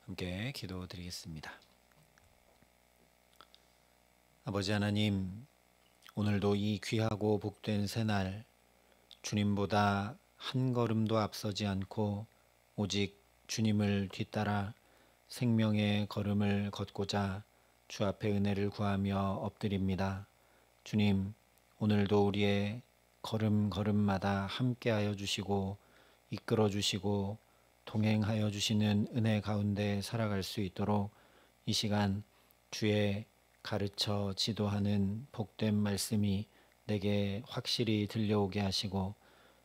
함께 기도드리겠습니다. 아버지 하나님, 오늘도 이 귀하고 복된 새날 주님보다 한 걸음도 앞서지 않고 오직 주님을 뒤따라 생명의 걸음을 걷고자 주 앞에 은혜를 구하며 엎드립니다. 주님, 오늘도 우리의 걸음마다 함께하여 주시고 이끌어 주시고 동행하여 주시는 은혜 가운데 살아갈 수 있도록 이 시간 주의 가르쳐 지도하는 복된 말씀이 내게 확실히 들려오게 하시고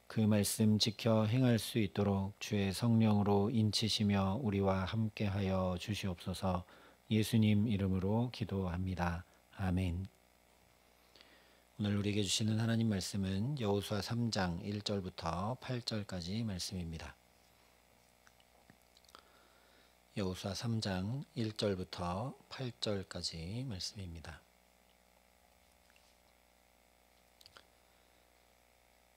그 말씀 지켜 행할 수 있도록 주의 성령으로 인치시며 우리와 함께하여 주시옵소서. 예수님 이름으로 기도합니다. 아멘. 오늘 우리에게 주시는 하나님 말씀은 여호수아 3장 1절부터 8절까지 말씀입니다. 여호수아 3장 1절부터 8절까지 말씀입니다.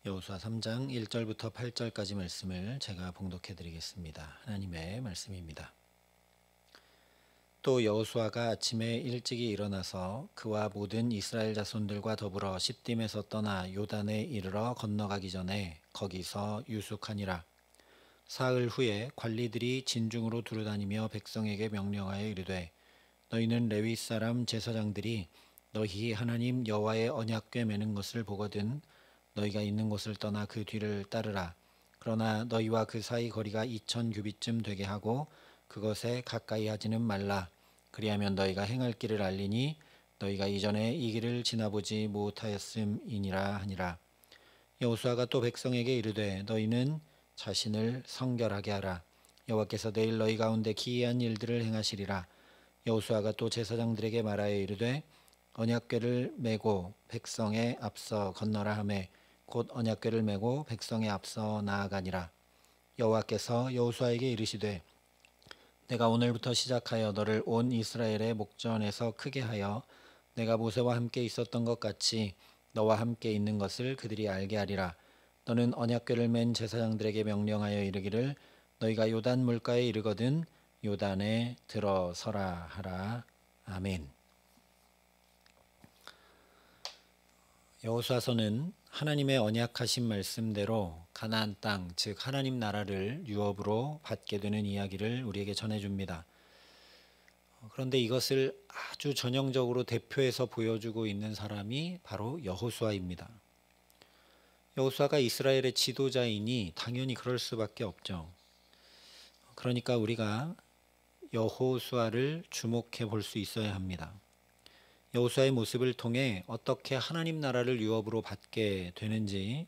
여호수아 3장 1절부터 8절까지 말씀을 제가 봉독해 드리겠습니다. 하나님의 말씀입니다. 또 여호수아가 아침에 일찍이 일어나서 그와 모든 이스라엘 자손들과 더불어 시딤에서 떠나 요단에 이르러 건너가기 전에 거기서 유숙하니라. 사흘 후에 관리들이 진중으로 두루다니며 백성에게 명령하여 이르되 너희는 레위 사람 제사장들이 너희 하나님 여호와의 언약궤 매는 것을 보거든 너희가 있는 곳을 떠나 그 뒤를 따르라. 그러나 너희와 그 사이 거리가 2000 규빗쯤 되게 하고 그것에 가까이 하지는 말라. 그리하면 너희가 행할 길을 알리니 너희가 이전에 이 길을 지나보지 못하였음이니라 하니라. 여호수아가 또 백성에게 이르되 너희는 자신을 성결하게 하라. 여호와께서 내일 너희 가운데 기이한 일들을 행하시리라. 여호수아가 또 제사장들에게 말하여 이르되 언약궤를 메고 백성에 앞서 건너라 하매 곧 언약궤를 메고 백성에 앞서 나아가니라. 여호와께서 여호수아에게 이르시되 내가 오늘부터 시작하여 너를 온 이스라엘의 목전에서 크게 하여 내가 모세와 함께 있었던 것 같이 너와 함께 있는 것을 그들이 알게 하리라. 너는 언약궤를 맨 제사장들에게 명령하여 이르기를 너희가 요단 물가에 이르거든 요단에 들어서라 하라. 아멘. 여호수아서는 하나님의 언약하신 말씀대로 가나안 땅, 즉 하나님 나라를 유업으로 받게 되는 이야기를 우리에게 전해줍니다. 그런데 이것을 아주 전형적으로 대표해서 보여주고 있는 사람이 바로 여호수아입니다. 여호수아가 이스라엘의 지도자이니 당연히 그럴 수밖에 없죠. 그러니까 우리가 여호수아를 주목해 볼 수 있어야 합니다. 여호수아의 모습을 통해 어떻게 하나님 나라를 유업으로 받게 되는지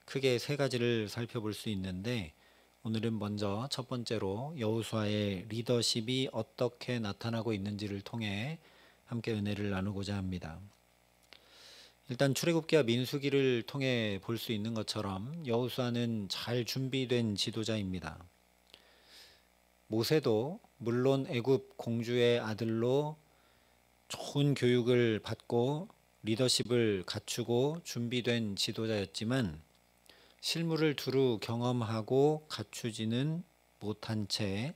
크게 세 가지를 살펴볼 수 있는데 오늘은 먼저 첫 번째로 여호수아의 리더십이 어떻게 나타나고 있는지를 통해 함께 은혜를 나누고자 합니다. 일단 출애굽기와 민수기를 통해 볼 수 있는 것처럼 여호수아는 잘 준비된 지도자입니다. 모세도 물론 애굽 공주의 아들로 좋은 교육을 받고 리더십을 갖추고 준비된 지도자였지만 실무를 두루 경험하고 갖추지는 못한 채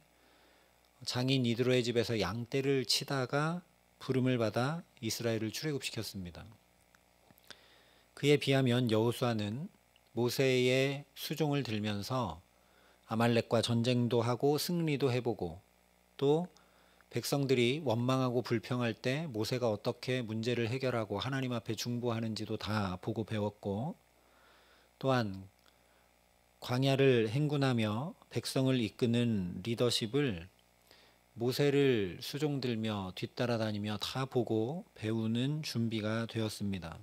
장인 이드로의 집에서 양떼를 치다가 부름을 받아 이스라엘을 출애굽시켰습니다. 그에 비하면 여호수아는 모세의 수종을 들면서 아말렉과 전쟁도 하고 승리도 해보고 또 백성들이 원망하고 불평할 때 모세가 어떻게 문제를 해결하고 하나님 앞에 중보하는지도 다 보고 배웠고 또한 광야를 행군하며 백성을 이끄는 리더십을 모세를 수종들며 뒤따라다니며 다 보고 배우는 준비가 되었습니다.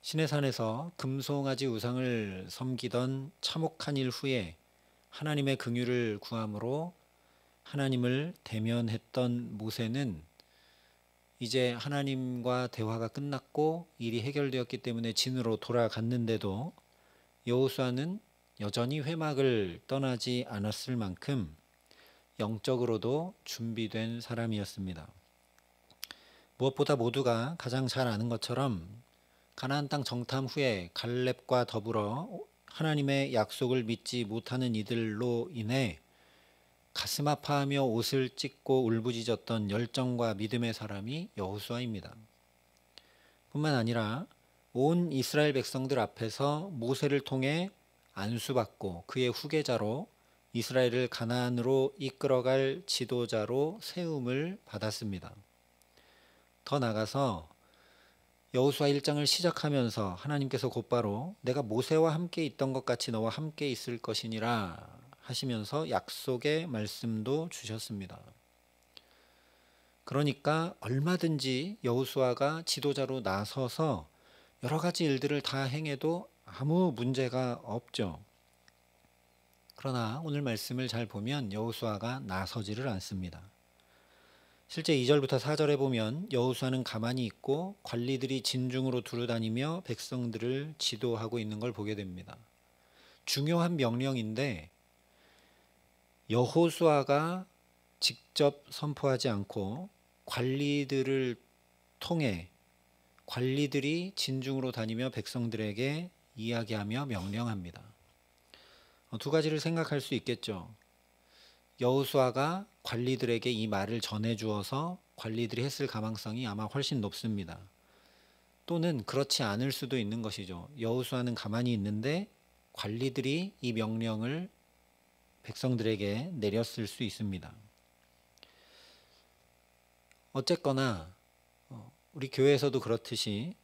시내산에서 금송아지 우상을 섬기던 참혹한 일 후에 하나님의 긍휼을 구함으로 하나님을 대면했던 모세는 이제 하나님과 대화가 끝났고 일이 해결되었기 때문에 진으로 돌아갔는데도 여호수아는 여전히 회막을 떠나지 않았을 만큼 영적으로도 준비된 사람이었습니다. 무엇보다 모두가 가장 잘 아는 것처럼 가나안 땅 정탐 후에 갈렙과 더불어 하나님의 약속을 믿지 못하는 이들로 인해 가슴 아파하며 옷을 찢고 울부짖었던 열정과 믿음의 사람이 여호수아입니다. 뿐만 아니라 온 이스라엘 백성들 앞에서 모세를 통해 안수받고 그의 후계자로 이스라엘을 가나안으로 이끌어갈 지도자로 세움을 받았습니다. 더 나아가서 여호수아 1장을 시작하면서 하나님께서 곧바로 내가 모세와 함께 있던 것 같이 너와 함께 있을 것이니라 하시면서 약속의 말씀도 주셨습니다. 그러니까 얼마든지 여호수아가 지도자로 나서서 여러 가지 일들을 다 행해도 아무 문제가 없죠. 그러나 오늘 말씀을 잘 보면 여호수아가 나서지를 않습니다. 실제 2절부터 4절에 보면 여호수아는 가만히 있고 관리들이 진중으로 두루다니며 백성들을 지도하고 있는 걸 보게 됩니다. 중요한 명령인데 여호수아가 직접 선포하지 않고 관리들을 통해 관리들이 진중으로 다니며 백성들에게 이야기하며 명령합니다. 두 가지를 생각할 수 있겠죠. 여호수아가 관리들에게 이 말을 전해 주어서 관리들이 했을 가망성이 아마 훨씬 높습니다. 또는 그렇지 않을 수도 있는 것이죠. 여호수아는 가만히 있는데 관리들이 이 명령을 백성들에게 내렸을 수 있습니다. 어쨌거나 우리 교회에서도 그렇듯이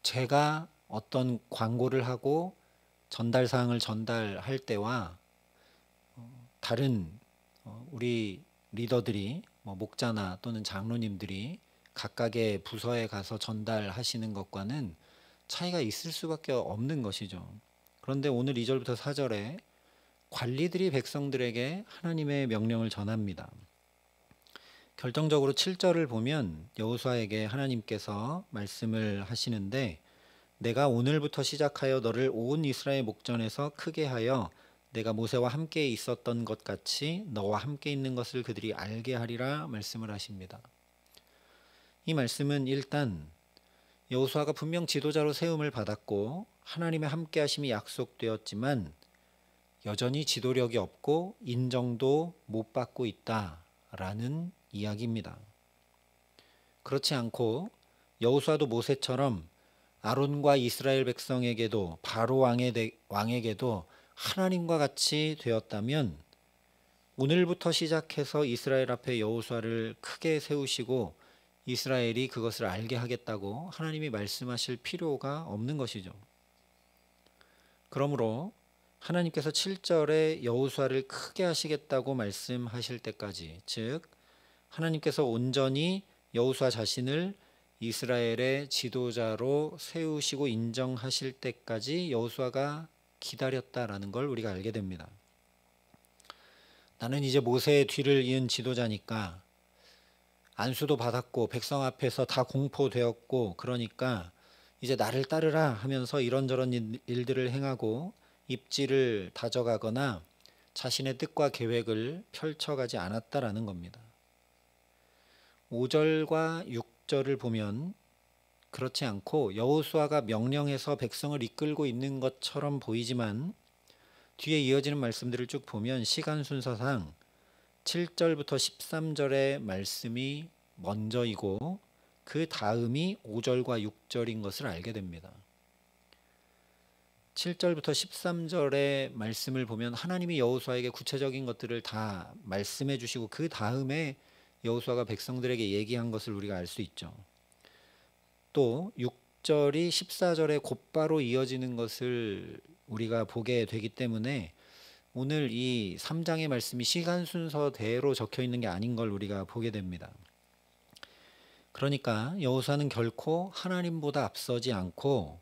제가 어떤 광고를 하고 전달 사항을 전달할 때와 다른 우리 리더들이 목자나 또는 장로님들이 각각의 부서에 가서 전달하시는 것과는 차이가 있을 수밖에 없는 것이죠. 그런데 오늘 2절부터 4절에 관리들이 백성들에게 하나님의 명령을 전합니다. 결정적으로 7절을 보면 여호수아에게 하나님께서 말씀을 하시는데 내가 오늘부터 시작하여 너를 온 이스라엘 목전에서 크게 하여 내가 모세와 함께 있었던 것 같이 너와 함께 있는 것을 그들이 알게 하리라 말씀을 하십니다. 이 말씀은 일단 여호수아가 분명 지도자로 세움을 받았고 하나님의 함께 하심이 약속되었지만 여전히 지도력이 없고 인정도 못 받고 있다라는 이야기입니다. 그렇지 않고 여호수아도 모세처럼 아론과 이스라엘 백성에게도 바로 왕에게도 하나님과 같이 되었다면 오늘부터 시작해서 이스라엘 앞에 여호수아를 크게 세우시고 이스라엘이 그것을 알게 하겠다고 하나님이 말씀하실 필요가 없는 것이죠. 그러므로 하나님께서 7절에 여호수아를 크게 하시겠다고 말씀하실 때까지, 즉 하나님께서 온전히 여호수아 자신을 이스라엘의 지도자로 세우시고 인정하실 때까지 여호수아가 기다렸다라는 걸 우리가 알게 됩니다. 나는 이제 모세의 뒤를 이은 지도자니까 안수도 받았고 백성 앞에서 다 공포되었고 그러니까 이제 나를 따르라 하면서 이런저런 일들을 행하고 입지를 다져가거나 자신의 뜻과 계획을 펼쳐가지 않았다라는 겁니다. 5절과 6절을 보면 그렇지 않고 여호수아가 명령해서 백성을 이끌고 있는 것처럼 보이지만 뒤에 이어지는 말씀들을 쭉 보면 시간 순서상 7절부터 13절의 말씀이 먼저이고 그 다음이 5절과 6절인 것을 알게 됩니다. 7절부터 13절의 말씀을 보면 하나님이 여호수아에게 구체적인 것들을 다 말씀해 주시고 그 다음에 여호수아가 백성들에게 얘기한 것을 우리가 알 수 있죠. 또 6절이 14절에 곧바로 이어지는 것을 우리가 보게 되기 때문에 오늘 이 3장의 말씀이 시간 순서대로 적혀 있는 게 아닌 걸 우리가 보게 됩니다. 그러니까 여호수아는 결코 하나님보다 앞서지 않고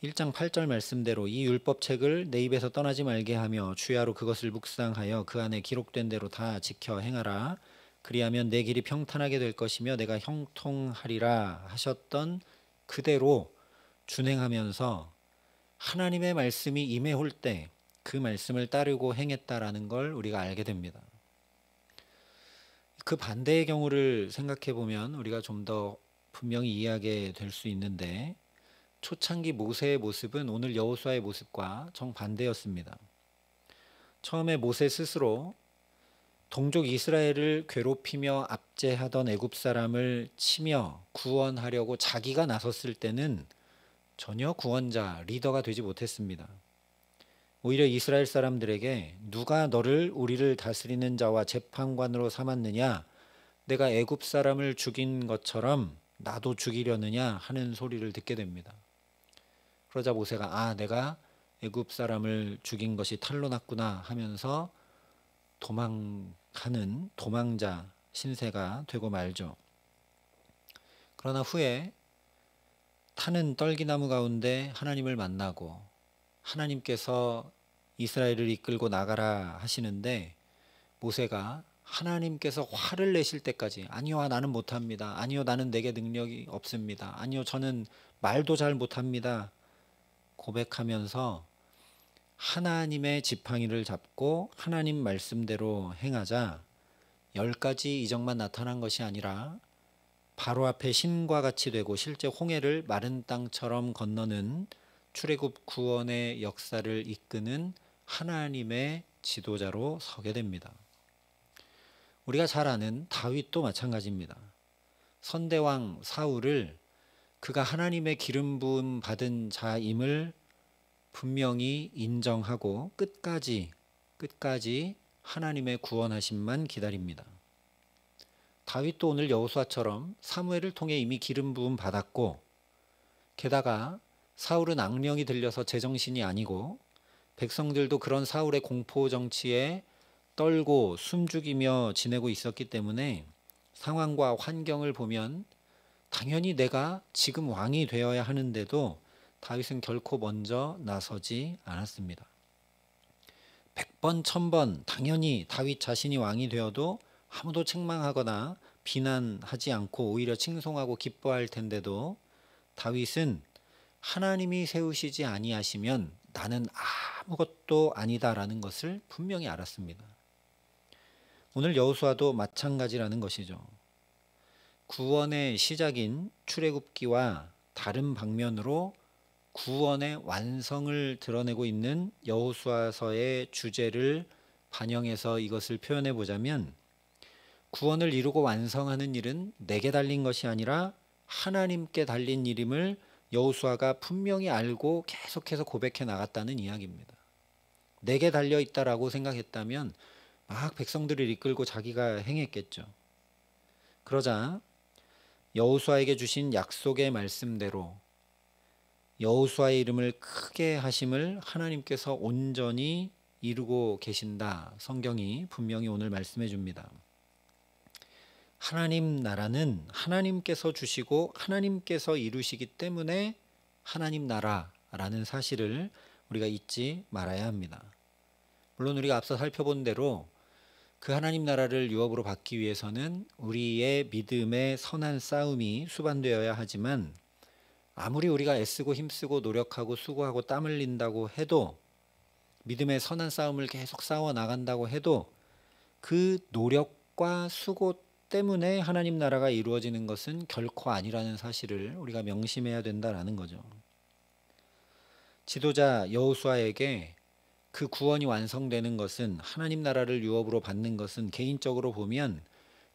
1장 8절 말씀대로 이 율법책을 내 입에서 떠나지 말게 하며 주야로 그것을 묵상하여 그 안에 기록된 대로 다 지켜 행하라. 그리하면 내 길이 평탄하게 될 것이며 내가 형통하리라 하셨던 그대로 준행하면서 하나님의 말씀이 임해올 때 그 말씀을 따르고 행했다라는 걸 우리가 알게 됩니다. 그 반대의 경우를 생각해 보면 우리가 좀 더 분명히 이해하게 될 수 있는데 초창기 모세의 모습은 오늘 여호수아의 모습과 정반대였습니다. 처음에 모세 스스로 동족 이스라엘을 괴롭히며 압제하던 애굽 사람을 치며 구원하려고 자기가 나섰을 때는 전혀 구원자, 리더가 되지 못했습니다. 오히려 이스라엘 사람들에게 누가 너를 우리를 다스리는 자와 재판관으로 삼았느냐? 내가 애굽 사람을 죽인 것처럼 나도 죽이려느냐 하는 소리를 듣게 됩니다. 그러자 모세가 내가 애굽 사람을 죽인 것이 탄로 났구나 하면서 도망가는 도망자 신세가 되고 말죠. 그러나 후에 타는 떨기나무 가운데 하나님을 만나고 하나님께서 이스라엘을 이끌고 나가라 하시는데 모세가 하나님께서 화를 내실 때까지 아니요 나는 못합니다. 아니요 나는 내게 능력이 없습니다. 아니요 저는 말도 잘 못합니다. 고백하면서 하나님의 지팡이를 잡고 하나님 말씀대로 행하자 10가지 이적만 나타난 것이 아니라 바로 앞에 신과 같이 되고 실제 홍해를 마른 땅처럼 건너는 출애굽 구원의 역사를 이끄는 하나님의 지도자로 서게 됩니다. 우리가 잘 아는 다윗도 마찬가지입니다. 선대왕 사울을 그가 하나님의 기름 부음 받은 자임을 분명히 인정하고 끝까지 하나님의 구원하심만 기다립니다. 다윗도 오늘 여호수아처럼 사무엘을 통해 이미 기름 부음 받았고 게다가 사울은 악령이 들려서 제정신이 아니고 백성들도 그런 사울의 공포 정치에 떨고 숨죽이며 지내고 있었기 때문에 상황과 환경을 보면 당연히 내가 지금 왕이 되어야 하는데도 다윗은 결코 먼저 나서지 않았습니다. 100번, 1000번 당연히 다윗 자신이 왕이 되어도 아무도 책망하거나 비난하지 않고 오히려 칭송하고 기뻐할 텐데도 다윗은 하나님이 세우시지 아니하시면 나는 아무것도 아니다라는 것을 분명히 알았습니다. 오늘 여호수아도 마찬가지라는 것이죠. 구원의 시작인 출애굽기와 다른 방면으로 구원의 완성을 드러내고 있는 여호수아서의 주제를 반영해서 이것을 표현해 보자면 구원을 이루고 완성하는 일은 내게 달린 것이 아니라 하나님께 달린 일임을 여호수아가 분명히 알고 계속해서 고백해 나갔다는 이야기입니다. 내게 달려 있다라고 생각했다면 막 백성들을 이끌고 자기가 행했겠죠. 그러자 여호수아에게 주신 약속의 말씀대로 여호수아의 이름을 크게 하심을 하나님께서 온전히 이루고 계신다. 성경이 분명히 오늘 말씀해 줍니다. 하나님 나라는 하나님께서 주시고 하나님께서 이루시기 때문에 하나님 나라라는 사실을 우리가 잊지 말아야 합니다. 물론 우리가 앞서 살펴본 대로 그 하나님 나라를 유업으로 받기 위해서는 우리의 믿음의 선한 싸움이 수반되어야 하지만 아무리 우리가 애쓰고 힘쓰고 노력하고 수고하고 땀 흘린다고 해도 믿음의 선한 싸움을 계속 싸워 나간다고 해도 그 노력과 수고 때문에 하나님 나라가 이루어지는 것은 결코 아니라는 사실을 우리가 명심해야 된다라는 거죠. 지도자 여호수아에게 그 구원이 완성되는 것은 하나님 나라를 유업으로 받는 것은 개인적으로 보면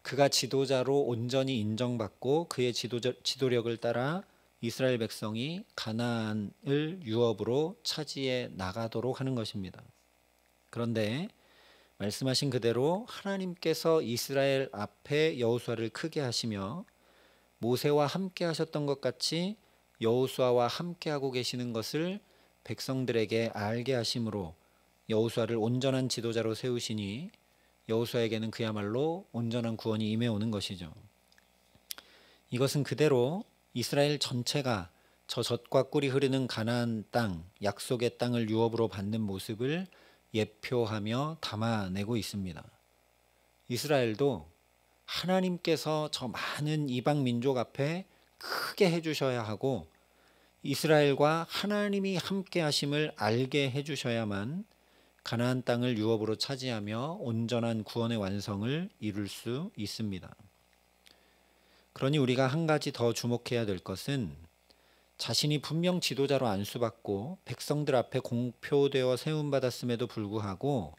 그가 지도자로 온전히 인정받고 그의 지도력을 따라 이스라엘 백성이 가나안을 유업으로 차지해 나가도록 하는 것입니다. 그런데 말씀하신 그대로 하나님께서 이스라엘 앞에 여호수아를 크게 하시며 모세와 함께 하셨던 것 같이 여호수아와 함께 하고 계시는 것을 백성들에게 알게 하심으로 여호수아를 온전한 지도자로 세우시니 여호수아에게는 그야말로 온전한 구원이 임해오는 것이죠. 이것은 그대로 이스라엘 전체가 저 젖과 꿀이 흐르는 가나안 땅, 약속의 땅을 유업으로 받는 모습을 예표하며 담아내고 있습니다. 이스라엘도 하나님께서 저 많은 이방 민족 앞에 크게 해주셔야 하고 이스라엘과 하나님이 함께 하심을 알게 해주셔야만 가나안 땅을 유업으로 차지하며 온전한 구원의 완성을 이룰 수 있습니다. 그러니 우리가 한 가지 더 주목해야 될 것은 자신이 분명 지도자로 안수받고 백성들 앞에 공표되어 세움받았음에도 불구하고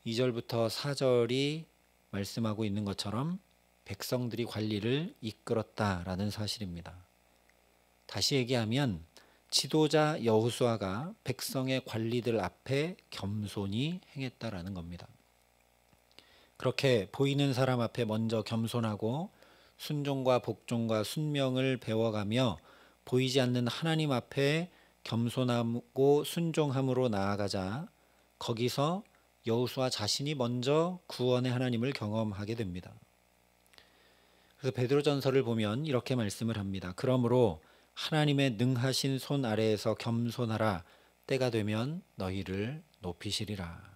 2절부터 4절이 말씀하고 있는 것처럼 백성들이 관리를 이끌었다라는 사실입니다. 다시 얘기하면 지도자 여호수아가 백성의 관리들 앞에 겸손히 행했다라는 겁니다. 그렇게 보이는 사람 앞에 먼저 겸손하고 순종과 복종과 순명을 배워가며 보이지 않는 하나님 앞에 겸손하고 순종함으로 나아가자 거기서 여호수아 자신이 먼저 구원의 하나님을 경험하게 됩니다. 그래서 베드로전서를 보면 이렇게 말씀을 합니다. 그러므로 하나님의 능하신 손 아래에서 겸손하라. 때가 되면 너희를 높이시리라.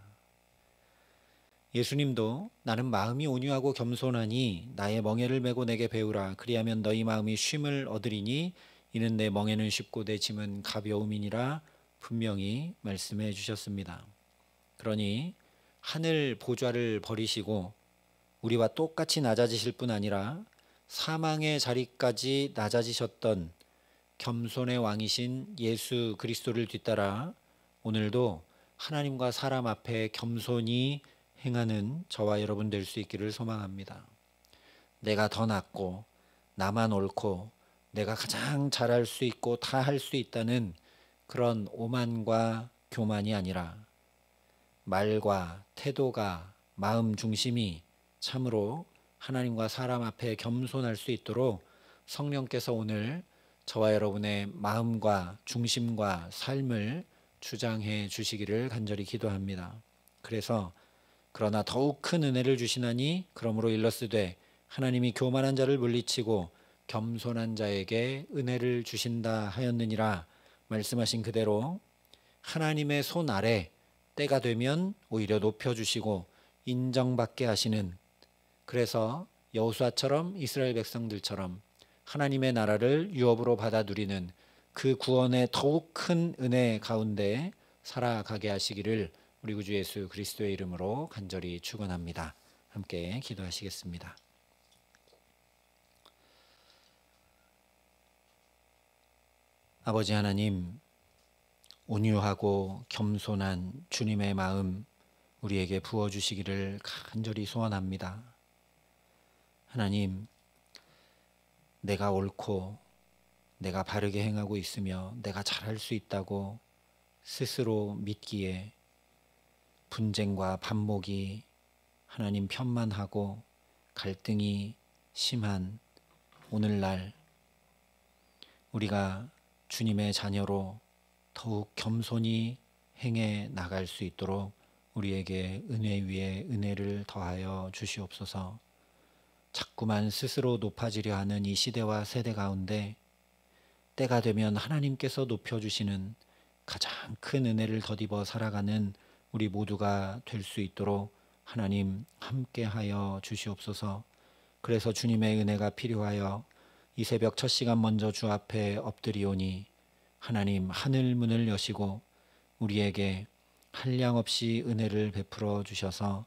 예수님도 나는 마음이 온유하고 겸손하니 나의 멍에를 메고 내게 배우라. 그리하면 너희 마음이 쉼을 얻으리니 이는 내 멍에는 쉽고 내 짐은 가벼움이니라 분명히 말씀해 주셨습니다. 그러니 하늘 보좌를 버리시고 우리와 똑같이 낮아지실 뿐 아니라 사망의 자리까지 낮아지셨던 겸손의 왕이신 예수 그리스도를 뒤따라 오늘도 하나님과 사람 앞에 겸손히 행하는 저와 여러분 될 수 있기를 소망합니다. 내가 더 낫고 나만 옳고 내가 가장 잘할 수 있고 다 할 수 있다는 그런 오만과 교만이 아니라 말과 태도가 마음 중심이 참으로 하나님과 사람 앞에 겸손할 수 있도록 성령께서 오늘 저와 여러분의 마음과 중심과 삶을 주장해 주시기를 간절히 기도합니다. 그래서 그러나 더욱 큰 은혜를 주시나니 그러므로 일러스되 하나님이 교만한 자를 물리치고 겸손한 자에게 은혜를 주신다 하였느니라 말씀하신 그대로 하나님의 손 아래 때가 되면 오히려 높여주시고 인정받게 하시는, 그래서 여호수아처럼 이스라엘 백성들처럼 하나님의 나라를 유업으로 받아 누리는 그 구원의 더욱 큰 은혜 가운데 살아가게 하시기를 우리 구주 예수 그리스도의 이름으로 간절히 축원합니다. 함께 기도하시겠습니다. 아버지 하나님, 온유하고 겸손한 주님의 마음 우리에게 부어주시기를 간절히 소원합니다. 하나님, 내가 옳고 내가 바르게 행하고 있으며 내가 잘할 수 있다고 스스로 믿기에 분쟁과 반목이 하나님 편만하고 갈등이 심한 오늘날 우리가 주님의 자녀로 더욱 겸손히 행해 나갈 수 있도록 우리에게 은혜 위에 은혜를 더하여 주시옵소서. 자꾸만 스스로 높아지려 하는 이 시대와 세대 가운데 때가 되면 하나님께서 높여주시는 가장 큰 은혜를 덧입어 살아가는 우리 모두가 될 수 있도록 하나님 함께하여 주시옵소서. 그래서 주님의 은혜가 필요하여 이 새벽 첫 시간 먼저 주 앞에 엎드리오니 하나님 하늘 문을 여시고 우리에게 한량없이 은혜를 베풀어 주셔서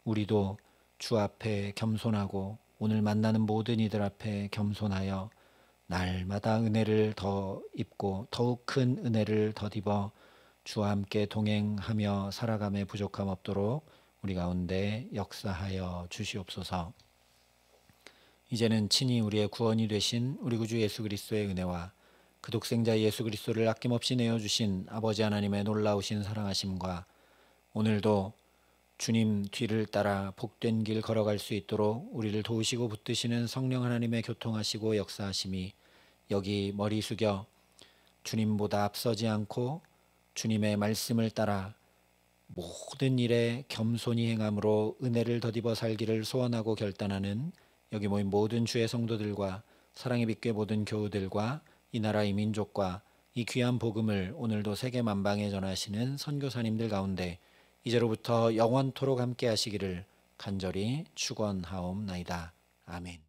우리도 주 앞에 겸손하고 오늘 만나는 모든 이들 앞에 겸손하여 날마다 은혜를 더 입고 더욱 큰 은혜를 덧입어 주와 함께 동행하며 살아감에 부족함 없도록 우리 가운데 역사하여 주시옵소서. 이제는 친히 우리의 구원이 되신 우리 구주 예수 그리스도의 은혜와 그 독생자 예수 그리스도를 아낌없이 내어주신 아버지 하나님의 놀라우신 사랑하심과 오늘도 주님 뒤를 따라 복된 길 걸어갈 수 있도록 우리를 도우시고 붙드시는 성령 하나님의 교통하시고 역사하심이 여기 머리 숙여 주님보다 앞서지 않고 주님의 말씀을 따라 모든 일에 겸손히 행함으로 은혜를 덧입어 살기를 소원하고 결단하는 여기 모인 모든 주의 성도들과 사랑의 빛교회 모든 교우들과 이 나라 이 민족과 이 귀한 복음을 오늘도 세계 만방에 전하시는 선교사님들 가운데 이제로부터 영원토록 함께 하시기를 간절히 축원하옵나이다. 아멘.